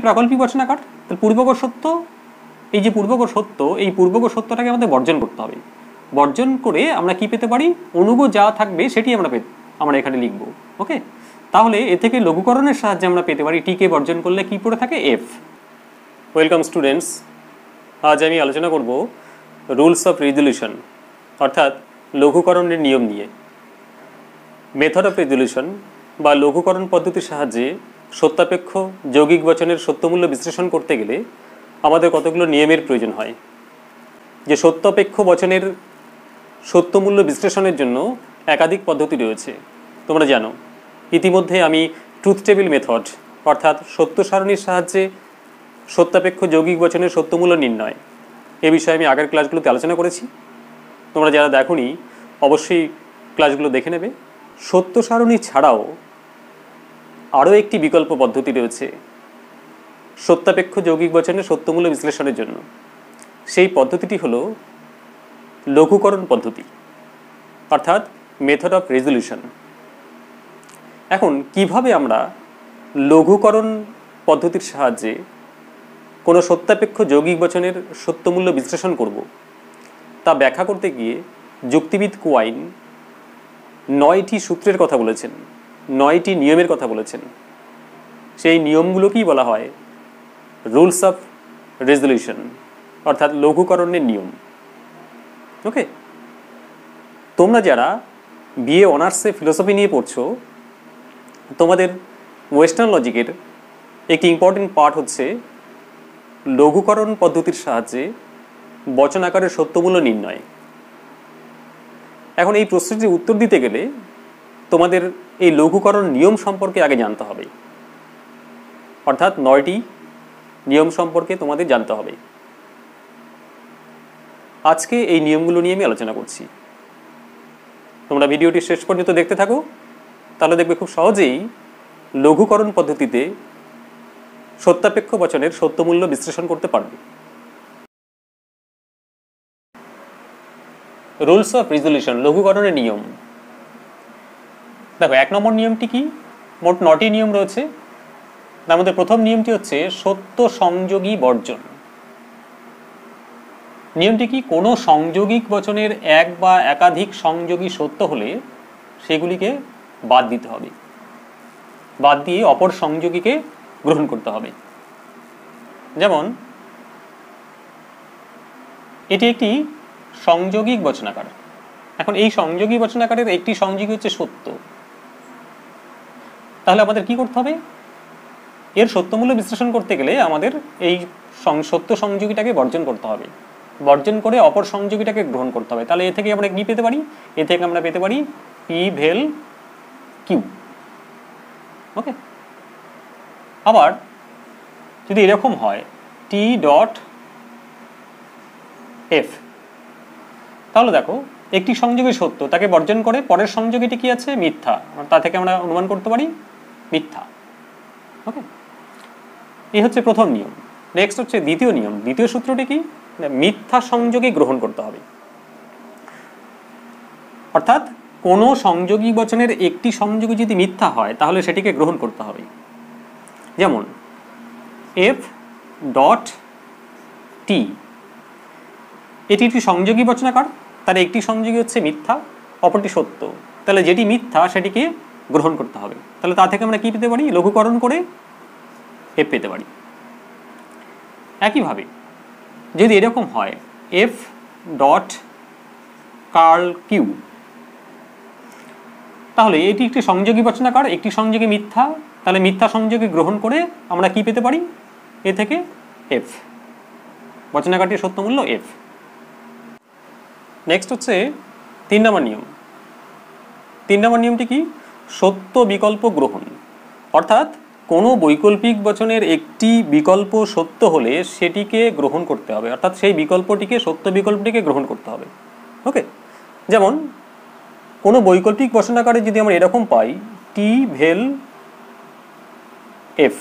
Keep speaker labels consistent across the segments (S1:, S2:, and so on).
S1: প্রাকল্পিক বচনাকার। তাহলে পূর্বক সত্য, এই যে পূর্বক সত্য, এই পূর্বক সত্যটাকে আমাদের বর্জন করতে হবে। বর্জন করে আমরা কি পেতে পারি? অনুগ যা থাকবে সেটি আমরা এখানে লিখব। ওকে, তাহলে এ থেকে লঘুকরণের সাহায্যে আমরা পেতে পারি টি কে বর্জন করলে কি পড়ে থাকে? এফ। ওয়েলকাম স্টুডেন্টস, আজ আমি আলোচনা করব রুলস অফ রেজলিউশন অর্থাৎ লঘুকরণের নিয়ম নিয়ে। মেথড অফ রেজলিউশন বা লঘুকরণ পদ্ধতির সাহায্যে সত্যাপেক্ষ যৌগিক বচনের সত্যমূল্য বিশ্লেষণ করতে গেলে আমাদের কতগুলো নিয়মের প্রয়োজন হয়। যে সত্যাপেক্ষ বচনের সত্যমূল্য বিশ্লেষণের জন্য একাধিক পদ্ধতি রয়েছে, তোমরা জানো। ইতিমধ্যে আমি ট্রুথ টেবিল মেথড অর্থাৎ সত্য সারণীর সাহায্যে সত্যাপেক্ষ যৌগিক বচনের সত্যমূল্য নির্ণয় এ বিষয়ে আমি আগের ক্লাসগুলোতে আলোচনা করেছি। তোমরা যারা দেখোনি অবশ্যই ক্লাসগুলো দেখে নেবে। সত্য সারণী ছাড়াও আরও একটি বিকল্প পদ্ধতি রয়েছে সত্যাপেক্ষ যৌগিক বচনের সত্যমূল্য বিশ্লেষণের জন্য। সেই পদ্ধতিটি হলো লঘুকরণ পদ্ধতি অর্থাৎ মেথড অফ রেজলিউশন। এখন কিভাবে আমরা লঘুকরণ পদ্ধতির সাহায্যে কোনো সত্যাপেক্ষ যৌগিক বচনের সত্যমূল্য বিশ্লেষণ করব তা ব্যাখ্যা করতে গিয়ে যুক্তিবিদ কুয়াইন 9টি সূত্রের কথা বলেছেন, 9টি নিয়মের কথা বলেছেন। সেই নিয়মগুলোকেই বলা হয় রুলস অফ রেজলিউশন অর্থাৎ লঘুকরণের নিয়ম। ওকে, তোমরা যারা বিএ অনার্সে ফিলোসফি নিয়ে পড়ছো, তোমাদের ওয়েস্টার্ন লজিকের একটি ইম্পর্টেন্ট পার্ট হচ্ছে লঘুকরণ পদ্ধতির সাহায্যে বচন আকারের সত্যমূল্য নির্ণয়। এখন এই প্রশ্নটির উত্তর দিতে গেলে তোমাদের এই লঘুকরণ নিয়ম সম্পর্কে আগে জানতে হবে, অর্থাৎ 9টি নিয়ম সম্পর্কে তোমাদের জানতে হবে। আজকে এই নিয়মগুলো নিয়ে আমি আলোচনা করছি। তোমরা ভিডিওটি শেষ পর্যন্ত দেখতে থাকো, তাহলে দেখবে খুব সহজেই লঘুকরণ পদ্ধতিতে সত্যাপেক্ষ বচনের সত্যমূল্য বিশ্লেষণ করতে পারবে। রুলস অফ রেজলিউশন, লঘুকরণের নিয়ম। দেখো, 1 নম্বর নিয়মটি কি? মোট 9টি নিয়ম রয়েছে। তার মধ্যে প্রথম নিয়মটি হচ্ছে সত্য সংযোগী বর্জন। নিয়মটি কি? কোনো সংযোগিক বচনের এক বা একাধিক সংযোগী সত্য হলে সেগুলিকে বাদ দিতে হবে, বাদ দিয়ে অপর সংযোগীকে গ্রহণ করতে হবে। যেমন এটি একটি সংযোগিক বচনাকার। এখন এই সংযোগী বচনাকারের একটি সংযোগী হচ্ছে সত্য। তাহলে আমাদের কি করতে হবে? এর সত্যমূল্য বিশ্লেষণ করতে গেলে আমাদের এই সত্য সংযোগীটাকে বর্জন করতে হবে, বর্জন করে অপর সংযোগীটাকে গ্রহণ করতে হবে। তাহলে এ থেকে আমরা কি পেতে পারি? এ থেকে আমরা পেতে পারি পি ভেল কিউ। ওকে, আবার যদি এরকম হয় টি ডট এফ, তাহলে দেখো একটি সংযোগী সত্য, তাকে বর্জন করে পরের সংযোগীটি কি আছে? মিথ্যা। তা থেকে আমরা অনুমান করতে পারি মিথ্যা। ওকে, এই হচ্ছে প্রথম নিয়ম। নেক্সট হচ্ছে দ্বিতীয় নিয়ম। দ্বিতীয় সূত্রটি কি? মিথ্যা সংযোগী গ্রহণ করতে হবে। অর্থাৎ কোনো সংযোগী বচনের একটি সংযোগী যদি মিথ্যা হয় তাহলে সেটিকে গ্রহণ করতে হবে। যেমন এফ ডট টি, এটি একটি সংযোগী বচনাকার, তার একটি সংযোগী হচ্ছে মিথ্যা, অপরটি সত্য। তাহলে যেটি মিথ্যা সেটিকে গ্রহণ করতে হবে। তাহলে তা থেকে আমরা কি পেতে পারি? লঘুকরণ করে এফ পেতে পারি। একইভাবে যদি এরকম হয় এফ ডট কার্ল কিউ, তাহলে এটি একটি সংযোগী বচনাকার, একটি সংযোগী মিথ্যা, তাহলে মিথ্যা সংযোগী গ্রহণ করে আমরা কি পেতে পারি? এ থেকে এফ, বচনাকারটির সত্যমূল্য এফ। নেক্সট হচ্ছে 3 নম্বর নিয়ম। 3 নম্বর নিয়মটি কি? সত্য বিকল্প গ্রহণ। অর্থাৎ কোনো বৈকল্পিক বচনের একটি বিকল্প সত্য হলে সেটিকে গ্রহণ করতে হবে, অর্থাৎ সেই বিকল্পটিকে, সত্য বিকল্পটিকে গ্রহণ করতে হবে। ওকে, যেমন কোনো বৈকল্পিক বচনাকারে যদি আমরা এরকম পাই টি ভেল এফ,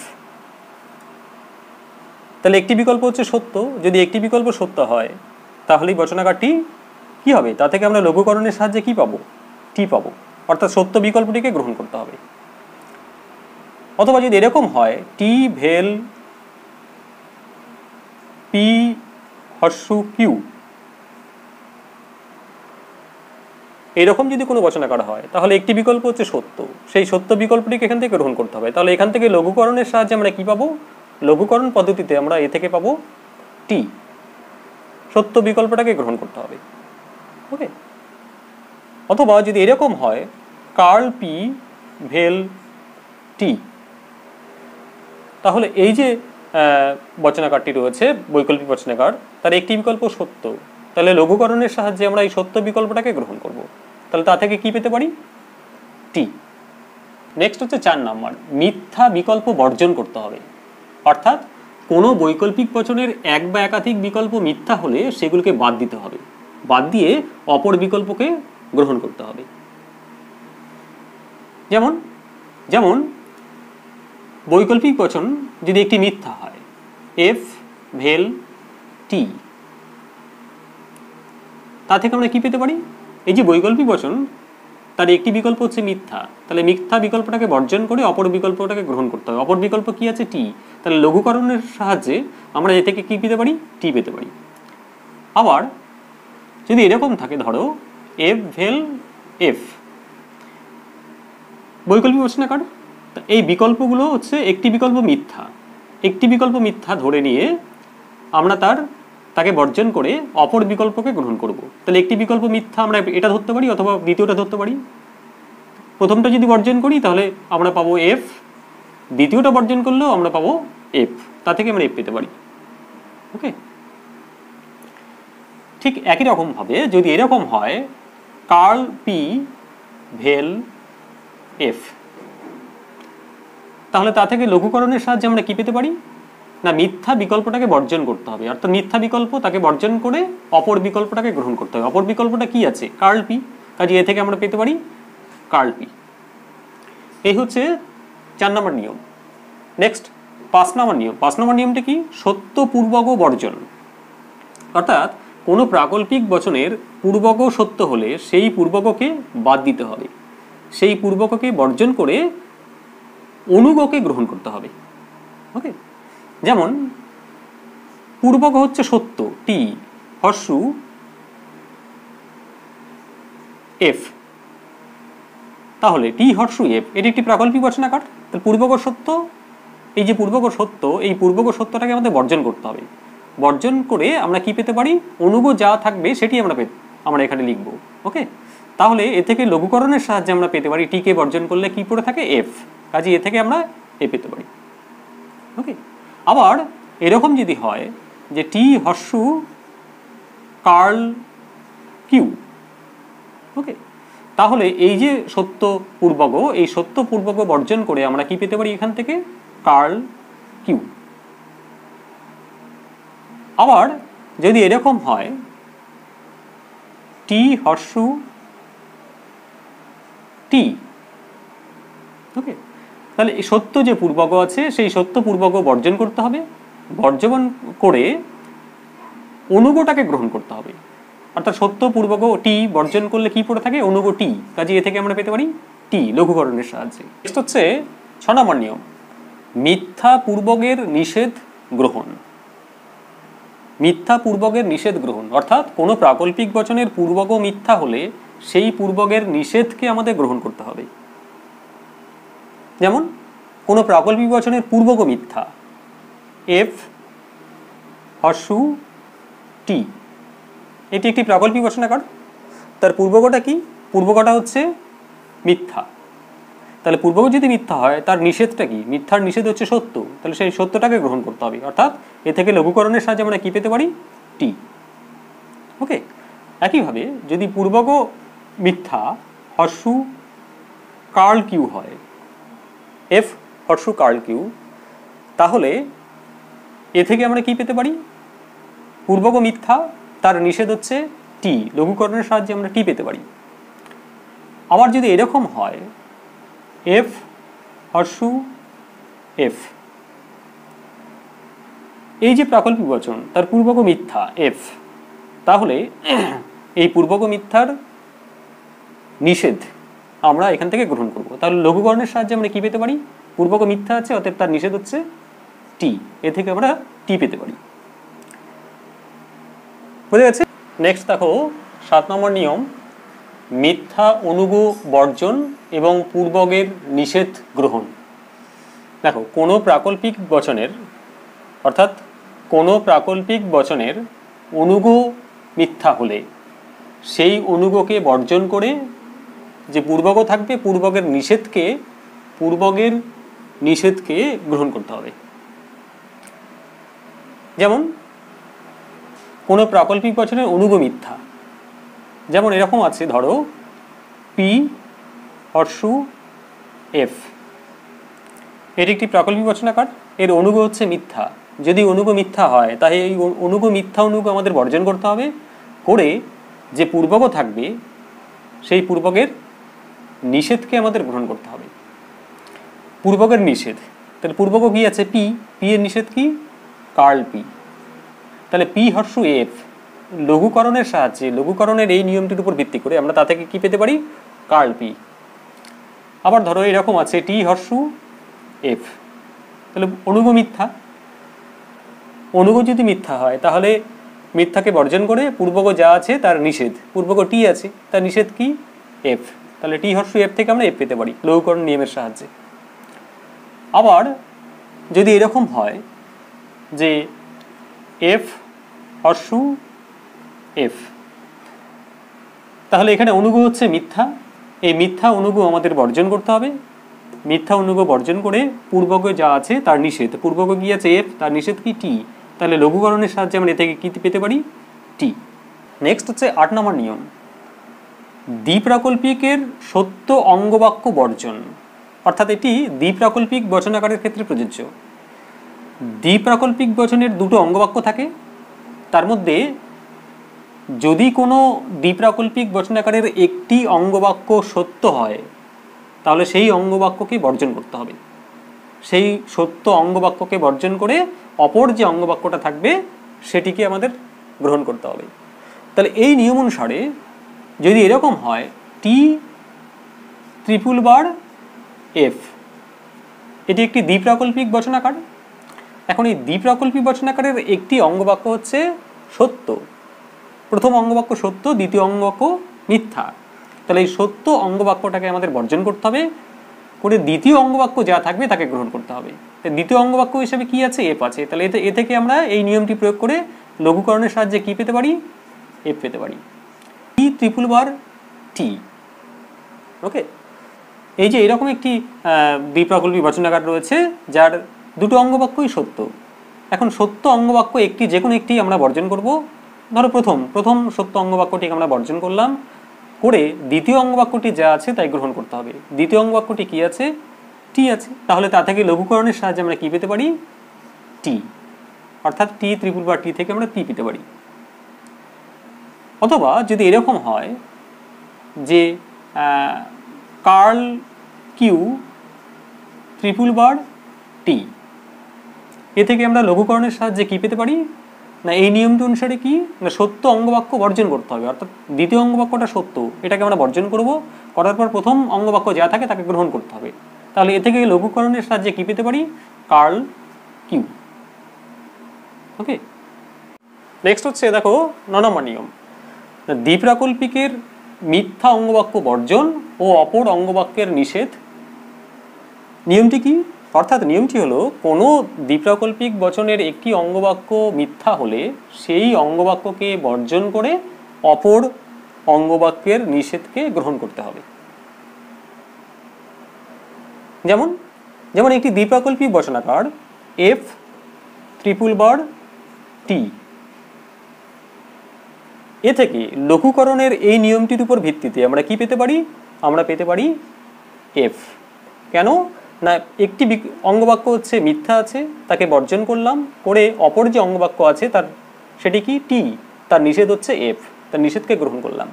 S1: তাহলে একটি বিকল্প হচ্ছে সত্য। যদি একটি বিকল্প সত্য হয় তাহলে এই বচনাকারটি কি হবে? তা থেকে আমরা লঘুকরণের সাহায্যে কি পাবো? টি পাবো, অর্থাৎ সত্য বিকল্পটিকে গ্রহণ করতে হবে। অথবা যদি এরকম হয় টি ভেল পি হর্ষু কিউ, এরকম যদি কোনো বচনাকার হয় তাহলে একটি বিকল্প হচ্ছে সত্য, সেই সত্য বিকল্পটিকে এখান থেকে গ্রহণ করতে হবে। তাহলে এখান থেকে লঘুকরণের সাহায্যে আমরা কি পাবো? লঘুকরণ পদ্ধতিতে আমরা এ থেকে পাবো টি, সত্য বিকল্পটাকে গ্রহণ করতে হবে। ওকে, অথবা যদি এরকম হয় কার্ল পি ভেল টি, তাহলে এই যে বচনাকারটি রয়েছে বৈকল্পিক বচনাকার, তার একটি বিকল্প সত্য, তাহলে লঘুকরণের সাহায্যে আমরা এই সত্য বিকল্পটাকে গ্রহণ করব। তাহলে তা থেকে কি পেতে পারি? টি। নেক্সট হচ্ছে 4 নাম্বার, মিথ্যা বিকল্প বর্জন করতে হবে। অর্থাৎ কোনো বৈকল্পিক বচনের এক বা একাধিক বিকল্প মিথ্যা হলে সেগুলোকে বাদ দিতে হবে, বাদ দিয়ে অপর বিকল্পকে গ্রহণ করতে হবে। যেমন যেমন বৈকল্পিক বচন যদি একটি মিথ্যা হয়, এফ ভেল টি, তা থেকে আমরা কি পেতে পারি? এই যে বৈকল্পিক বচন, তার একটি বিকল্প হচ্ছে মিথ্যা, তাহলে মিথ্যা বিকল্পটাকে বর্জন করে অপর বিকল্পটাকে গ্রহণ করতে হবে। অপর বিকল্প কি আছে? টি। তাহলে লঘুকরণের সাহায্যে আমরা এ থেকে কি পেতে পারি? টি পেতে পারি। আবার যদি এরকম থাকে, ধরো এফ ভেল এফ, বৈকল্পিক বচনাকার, এই বিকল্পগুলো হচ্ছে একটি বিকল্প মিথ্যা, একটি বিকল্প মিথ্যা ধরে নিয়ে আমরা তাকে বর্জন করে অপর বিকল্পকে গ্রহণ করব। তাহলে একটি বিকল্প মিথ্যা আমরা এটা ধরতে পারি অথবা দ্বিতীয়টা ধরতে পারি। প্রথমটা যদি বর্জন করি তাহলে আমরা পাবো এফ, দ্বিতীয়টা বর্জন করলেও আমরা পাবো এফ, তা থেকে আমরা এফ পেতে পারি। ওকে, ঠিক একই রকম ভাবে যদি এরকম হয় কার্ল পি ভেল এফ, তাহলে তা থেকে লঘুকরণের সাহায্যে আমরা কি পেতে পারি? না, মিথ্যা বিকল্পটাকে বর্জন করতে হবে। অর্থাৎ মিথ্যা বিকল্প তাকে বর্জন করে অপর বিকল্পটাকে গ্রহণ করতে হবে। অপর বিকল্পটা কি আছে? কার্ল পি, কাজে এ থেকে আমরা পেতে পারি কার্ল পি। এই হচ্ছে 4 নম্বর নিয়ম। নেক্সট 5 নম্বর নিয়ম। 5 নম্বর নিয়মটা কি? সত্য পূর্বক বর্জন। অর্থাৎ কোনো প্রাকল্পিক বচনের পূর্বক সত্য হলে সেই পূর্বককে বাদ দিতে হবে, সেই পূর্বককে বর্জন করে অনুগকে গ্রহণ করতে হবে। ওকে, যেমন পূর্বক হচ্ছে সত্য টি হর্ষু এফ, তাহলে টি হর্ষু এফ এটি একটি প্রাকল্পিক বচনাকার। তাহলে পূর্বক সত্য, এই যে পূর্বক সত্য, এই পূর্বক সত্যটাকে আমাদের বর্জন করতে হবে। বর্জন করে আমরা কি পেতে পারি? অনুগ যা থাকবে সেটি আমরা এখানে লিখব। ওকে, তাহলে এ থেকে লঘুকরণের সাহায্যে আমরা পেতে পারি টি কে বর্জন করলে কি পড়ে থাকে? এফ, কাজে এ থেকে আমরা এ পেতে পারি। ওকে, আবার এরকম যদি হয় যে টি হর্ষু কার্ল কিউ, ওকে, তাহলে এই যে সত্য পূর্বক, এই সত্য পূর্বক বর্জন করে আমরা কি পেতে পারি? এখান থেকে কার্ল কিউ। আবার যদি এরকম হয় টি হর্ষু টি, ওকে, তাহলে এই সত্য যে পূর্বক আছে সেই সত্য পূর্বক বর্জন করতে হবে, বর্জন করে অনুগটাকে গ্রহণ করতে হবে। অর্থাৎ সত্য পূর্বক টি বর্জন করলে কি পড়ে থাকে? অনুগ টি, কাজে এ থেকে আমরা পেতে পারি টি লঘুকরণের সাহায্যে। নেক্সট হচ্ছে 6 নম্বর নিয়ম, মিথ্যা পূর্বকের নিষেধ গ্রহণ। মিথ্যা পূর্বকের নিষেধ গ্রহণ, অর্থাৎ কোনো প্রাকল্পিক বচনের পূর্বক মিথ্যা হলে সেই পূর্বকের নিষেধকে আমাদের গ্রহণ করতে হবে। যেমন কোনো প্রাকল্পিক বচনের পূর্বক মিথ্যা, এফ হর্ষু টি, এটি একটি প্রাকল্পিক বচনাকার। তার পূর্বকটা কি? পূর্বকটা হচ্ছে মিথ্যা। তাহলে পূর্বক যদি মিথ্যা হয় তার নিষেধটা কি? মিথ্যার নিষেধ হচ্ছে সত্য, তাহলে সেই সত্যটাকে গ্রহণ করতে হবে। অর্থাৎ এ থেকে লঘুকরণের সাহায্যে আমরা কি পেতে পারি? টি। ওকে, একইভাবে যদি পূর্বক মিথ্যা হর্ষু কার্ল কিউ হয়, এফ হর্ষু কার্ল কিউ, তাহলে এ থেকে আমরা কি পেতে পারি? পূর্বক মিথ্যা, তার নিষেধ হচ্ছে টি, লঘুকরণের সাহায্যে আমরা টি পেতে পারি। আবার যদি এরকম হয় এফ হর্ষু এফ, এই যে প্রাকল্পিক বচন তার পূর্বক মিথ্যা এফ, তাহলে এই পূর্বক মিথ্যার নিষেধ আমরা এখান থেকে গ্রহণ করব। তাহলে লঘুকরণের সাহায্যে আমরা কি পেতে পারি? পূর্বক মিথ্যা আছে, অতএব তার নিষেধ হচ্ছে টি, এ থেকে আমরা টি পেতে পারি। বুঝে গেছে? নেক্সট দেখো 7 নম্বর নিয়ম, মিথ্যা অনুগ বর্জন এবং পূর্বগের নিষেধ গ্রহণ। দেখো কোনো প্রাকল্পিক বচনের অর্থাৎ কোনো প্রাকল্পিক বচনের অনুগ মিথ্যা হলে সেই অনুগকে বর্জন করে যে পূর্বগ থাকবে পূর্বগের নিষেধকে গ্রহণ করতে হবে। যেমন কোনো প্রাকল্পিক বচনের অনুগ মিথ্যা, যেমন এরকম আছে, ধরো পি হর্ষু এফ, এটি একটি প্রাকল্পিক বচনাকার, এর অনুগ হচ্ছে মিথ্যা। যদি অনুগ মিথ্যা হয় তাহলে এই মিথ্যা অনুগ আমাদের বর্জন করতে হবে, করে যে পূর্বগ থাকবে সেই পূর্বগের নিষেধকে আমাদের গ্রহণ করতে হবে। পূর্বগের নিষেধ, তাহলে পূর্বগ কি আছে? পি, পি এর নিষেধ কি? Curl P. তাহলে পি হর্ষু এফ, লঘুকরণের সাহায্যে, লঘুকরণের এই নিয়মটির উপর ভিত্তি করে আমরা তা থেকে কি পেতে পারি? Curl P. আবার ধরো এরকম আছে টি হর্ষু এফ, তাহলে অনুগ মিথ্যা। অনুগ যদি মিথ্যা হয় তাহলে মিথ্যাকে বর্জন করে পূর্বগ যা আছে তার নিষেধ, পূর্বগ টি আছে তার নিষেধ কি? এফ। তাহলে টি হর্ষু এফ থেকে আমরা এফ পেতে পারি লঘুকরণ নিয়মের সাহায্যে। আবার যদি এরকম হয় যে এফ হর্ষু এফ, তাহলে এখানে অনুগ হচ্ছে মিথ্যা, এই মিথ্যা অনুগ আমাদের বর্জন করতে হবে। মিথ্যা অনুগ বর্জন করে পূর্বগ যা আছে তার নিষেধ, পূর্বগ কি আছে? এফ, তার নিষেধ কি? টি। তাহলে লঘুকরণের সাহায্যে আমরা এ থেকে কি পেতে পারি? টি। নেক্সট হচ্ছে 8 নম্বর নিয়ম, দ্বিপ্রাকল্পিকের সত্য অঙ্গবাক্য বর্জন। অর্থাৎ এটি দ্বিপ্রাকল্পিক বচনাকারের ক্ষেত্রে প্রযোজ্য। দ্বিপ্রাকল্পিক বচনের দুটো অঙ্গবাক্য থাকে, তার মধ্যে যদি কোনো দ্বিপ্রাকল্পিক বচনাকারের একটি অঙ্গবাক্য সত্য হয় তাহলে সেই অঙ্গবাক্যকে বর্জন করতে হবে। সেই সত্য অঙ্গবাক্যকে বর্জন করে অপর যে অঙ্গবাক্যটা থাকবে সেটিকে আমাদের গ্রহণ করতে হবে। তাহলে এই নিয়ম অনুসারে যদি এরকম হয় টি ট্রিপল বার এফ, এটি একটি দ্বিপ্রাকল্পিক বচনাকার। এখন এই দ্বিপ্রাকল্পিক বচনাকারের একটি অঙ্গবাক্য হচ্ছে সত্য, প্রথম অঙ্গবাক্য সত্য, দ্বিতীয় অঙ্গবাক্য মিথ্যা। তাহলে এই সত্য অঙ্গবাক্যটাকে আমাদের বর্জন করতে হবে, করে দ্বিতীয় অঙ্গবাক্য যা থাকবে তাকে গ্রহণ করতে হবে। দ্বিতীয় অঙ্গবাক্য হিসেবে কি আছে? এফ আছে। তাহলে এ থেকে আমরা এই নিয়মটি প্রয়োগ করে লঘুকরণের সাহায্যে কি পেতে পারি? এফ পেতে পারি। টি ট্রিপল বার টি। ওকে, এই যে এরকম একটি দ্বিপ্রাকল্পিক বচনাকার রয়েছে যার দুটো অঙ্গবাক্যই সত্য। এখন সত্য অঙ্গবাক্য একটি, যে কোনো একটি আমরা বর্জন করব। ধরো প্রথম সত্য অঙ্গবাক্যটিকে আমরা বর্জন করলাম, করে দ্বিতীয় অঙ্গবাক্যটি যা আছে তাই গ্রহণ করতে হবে। দ্বিতীয় অঙ্গবাক্যটি কি আছে? টি আছে। তাহলে তা থেকে লঘুকরণের সাহায্যে আমরা কি পেতে পারি? টি। অর্থাৎ টি ট্রিপল বার টি থেকে আমরা টি পেতে পারি। অথবা যদি এরকম হয় যে কার্ল কিউ ট্রিপল বার টি, এ থেকে আমরা লঘুকরণের সাহায্যে কি পেতে পারি? না এই নিয়মটি অনুসারে কি না সত্য অঙ্গবাক্য বর্জন করতে হবে। অর্থাৎ দ্বিতীয় অঙ্গবাক্যটা সত্য, এটাকে আমরা বর্জন করব, করার পর প্রথম অঙ্গবাক্য যা থাকে তাকে গ্রহণ করতে হবে। তাহলে এ থেকে লঘুকরণের সাহায্যে কি পেতে পারি? Curl Q. ওকে, নেক্সট হচ্ছে দেখো 9 নম্বর নিয়ম, দ্বিপ্রাকল্পিকের মিথ্যা অঙ্গবাক্য বর্জন ও অপর অঙ্গবাক্যের নিষেধ। নিয়মটি কি? অর্থাৎ নিয়মটি হলো কোনো দ্বিপ্রাকল্পিক বচনের একটি অঙ্গবাক্য মিথ্যা হলে সেই অঙ্গবাক্যকে বর্জন করে অপর অঙ্গবাক্যের নিষেধকে গ্রহণ করতে হবে। যেমন একটি দ্বিপ্রাকল্পিক বচনাকার এফ ট্রিপল বার টি, এ থেকে লঘুকরণের এই নিয়মটির উপর ভিত্তিতে আমরা কি পেতে পারি? আমরা পেতে পারি এফ। কেন না একটি অঙ্গবাক্য হচ্ছে মিথ্যা আছে, তাকে বর্জন করলাম, করে অপর যে অঙ্গবাক্য আছে তার সেটি কি? টি, তার নিষেধ হচ্ছে এফ, তার নিষেধকে গ্রহণ করলাম,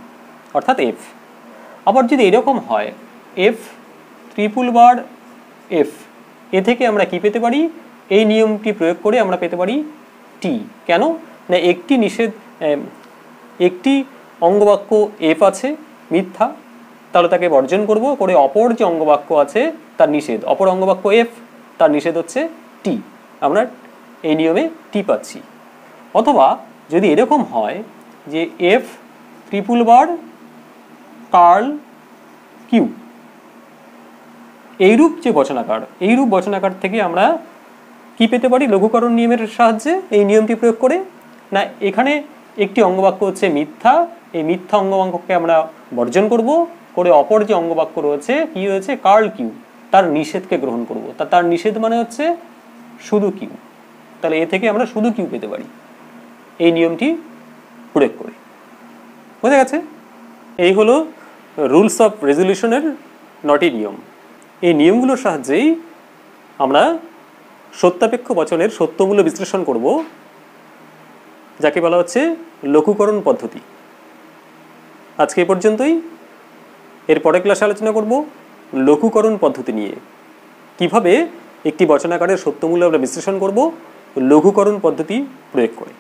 S1: অর্থাৎ এফ। আবার যদি এরকম হয় এফ ট্রিপল বার এফ, এ থেকে আমরা কি পেতে পারি? এই নিয়মটি প্রয়োগ করে আমরা পেতে পারি টি। কেন না একটি অঙ্গবাক্য এফ আছে মিথ্যা, তাহলে তাকে বর্জন করব, করে অপর যে অঙ্গবাক্য আছে তার নিষেধ, অপর অঙ্গবাক্য এফ, তার নিষেধ হচ্ছে টি, আমরা এই নিয়মে টি পাচ্ছি। অথবা যদি এরকম হয় যে F triple bar curl Q, এইরূপ যে বচনাকার, এইরূপ বচনাকার থেকে আমরা কি পেতে পারি লঘুকরণ নিয়মের সাহায্যে? এই নিয়মটি প্রয়োগ করে, না এখানে একটি অঙ্গবাক্য হচ্ছে মিথ্যা, এই মিথ্যা অঙ্গবাক্যকে আমরা বর্জন করব, করে অপর যে অঙ্গবাক্য রয়েছে কি রয়েছে কার্ল কিউ, তার নিষেধকে গ্রহণ করব। তার নিষেধ মানে হচ্ছে শুধু কিউ, তাহলে এ থেকে আমরা শুধু কিউ পেতে পারি এই নিয়মটি প্রয়োগ করে। বোঝা গেছে? এই হলো রুলস অফ রেজলিউশনের 9টি নিয়ম। এই নিয়মগুলোর সাহায্যেই আমরা সত্যাপেক্ষ বচনের সত্যমূল্য বিশ্লেষণ করব, যাকে বলা হচ্ছে লঘুকরণ পদ্ধতি। আজকে এ পর্যন্তই। এর পরের ক্লাসে আলোচনা করব লঘুকরণ পদ্ধতি নিয়ে, কিভাবে একটি বচনাকারের সত্যমূল্য আমরা বিশ্লেষণ করব লঘুকরণ পদ্ধতি প্রয়োগ করে।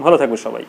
S1: ভালো থাকবে সবাই।